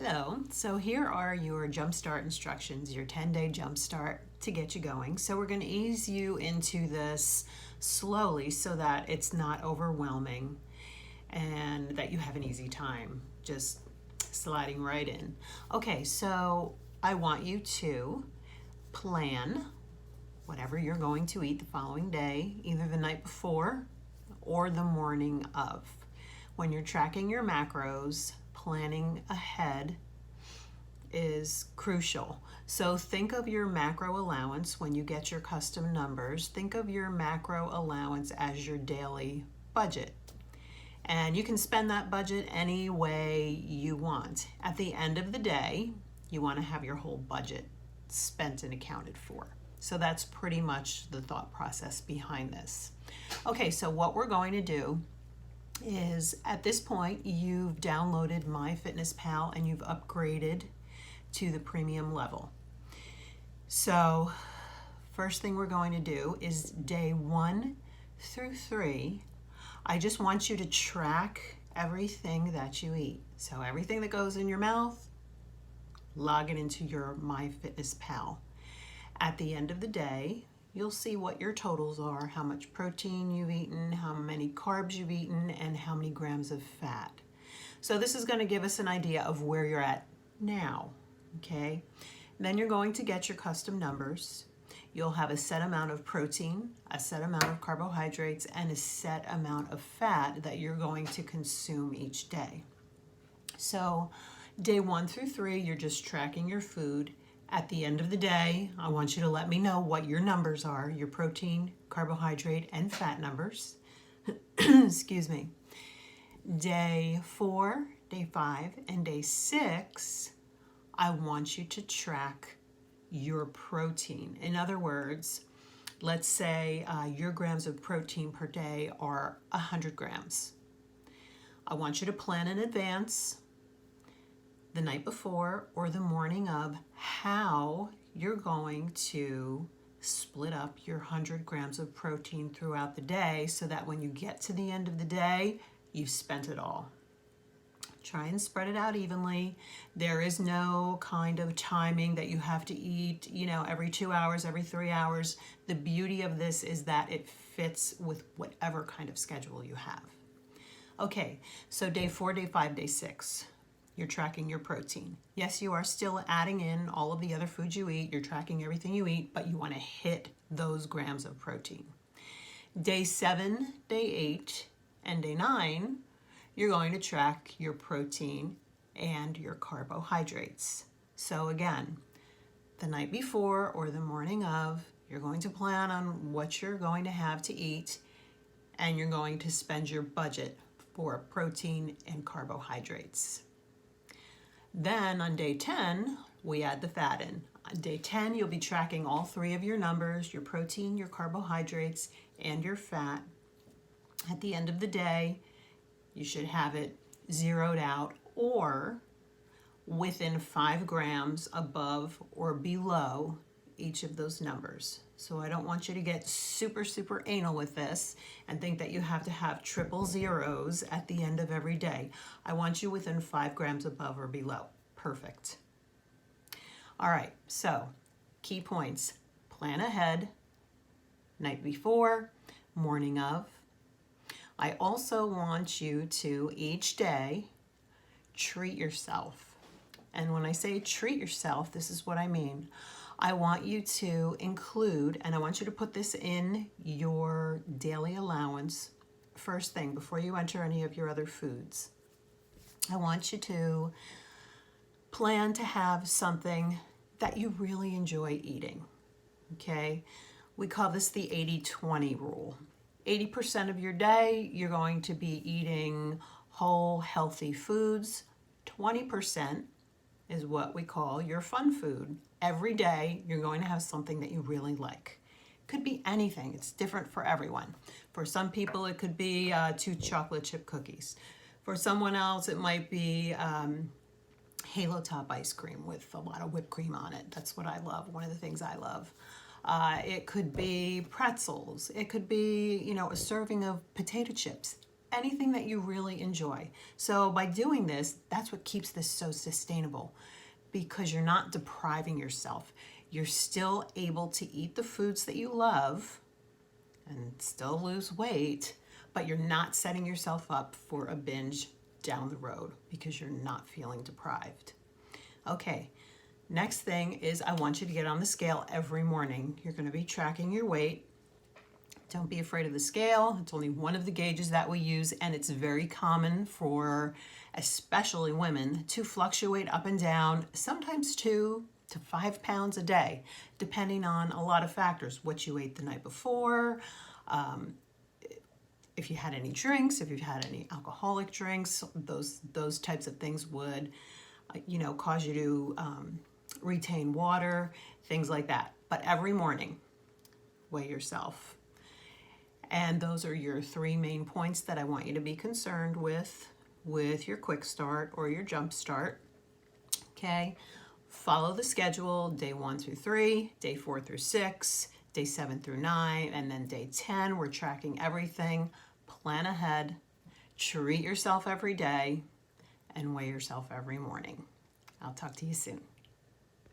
Hello, so here are your Jumpstart instructions, your 10-day Jumpstart to get you going. So we're going to ease you into this slowly so that it's not overwhelming and that you have an easy time just sliding right in. Okay, so I want you to plan whatever you're going to eat the following day, either the night before or the morning of. When you're tracking your macros, planning ahead is crucial. So think of your macro allowance when you get your custom numbers. Think of your macro allowance as your daily budget. And you can spend that budget any way you want. At the end of the day, you want to have your whole budget spent and accounted for. So that's pretty much the thought process behind this. Okay, so what we're going to do is at this point you've downloaded MyFitnessPal and you've upgraded to the premium level. So first thing we're going to do is day 1 through 3. I just want you to track everything that you eat. So everything that goes in your mouth, log it into your MyFitnessPal. At the end of the day, you'll see what your totals are, how much protein you've eaten, how many carbs you've eaten, and how many grams of fat. So this is going to give us an idea of where you're at now, okay? Then you're going to get your custom numbers. You'll have a set amount of protein, a set amount of carbohydrates, and a set amount of fat that you're going to consume each day. So day 1 through 3, you're just tracking your food. At the end of the day, I want you to let me know what your numbers are, your protein, carbohydrate, and fat numbers. Excuse me. Day 4, day 5, and day 6, I want you to track your protein. In other words, let's say your grams of protein per day are 100 grams. I want you to plan in advance, the night before or the morning of, how you're going to split up your 100 grams of protein throughout the day so that when you get to the end of the day, you've spent it all. Try and spread it out evenly. There is no kind of timing that you have to eat, every 2 hours, every 3 hours. The beauty of this is that it fits with whatever kind of schedule you have. Okay, so day 4, day 5, day 6. You're tracking your protein. Yes, you are still adding in all of the other foods you eat. You're tracking everything you eat, but you want to hit those grams of protein. Day 7, day 8, and day 9, you're going to track your protein and your carbohydrates. So again, the night before or the morning of, you're going to plan on what you're going to have to eat, and you're going to spend your budget for protein and carbohydrates. Then on day 10, we add the fat in. On day 10, you'll be tracking all 3 of your numbers, your protein, your carbohydrates, and your fat. At the end of the day, you should have it zeroed out or within 5 grams above or below each of those numbers. So I don't want you to get super anal with this and think that you have to have triple zeros at the end of every day. I want you within 5 grams above or below. Perfect. All right, so key points. Plan ahead, night before, morning of. I also want you to each day treat yourself. And when I say treat yourself, this is what I mean. I want you to include, and I want you to put this in your daily allowance first thing before you enter any of your other foods. I want you to plan to have something that you really enjoy eating, okay? We call this the 80-20 rule. 80% of your day, you're going to be eating whole, healthy foods. 20% is what we call your fun food. Every day, you're going to have something that you really like. Could be anything. It's different for everyone. For some people, it could be 2 chocolate chip cookies. For someone else, it might be Halo Top ice cream with a lot of whipped cream on it. That's what I love. One of the things I love. It could be pretzels. It could be, a serving of potato chips. anything that you really enjoy. So by doing this, that's what keeps this so sustainable, because you're not depriving yourself. You're still able to eat the foods that you love and still lose weight, but you're not setting yourself up for a binge down the road because you're not feeling deprived. Okay, next thing is I want you to get on the scale every morning. You're going to be tracking your weight. Don't be afraid of the scale. It's only one of the gauges that we use, and it's very common for especially women to fluctuate up and down, sometimes 2 to 5 pounds a day, depending on a lot of factors. What you ate the night before, if you had any drinks, if you've had any alcoholic drinks, those types of things would, cause you to retain water, things like that. But every morning, weigh yourself. And those are your 3 main points that I want you to be concerned with your quick start or your jump start. Okay, follow the schedule, day 1 through 3, day 4 through 6, day 7 through 9, and then day 10, we're tracking everything. Plan ahead, treat yourself every day, and weigh yourself every morning. I'll talk to you soon.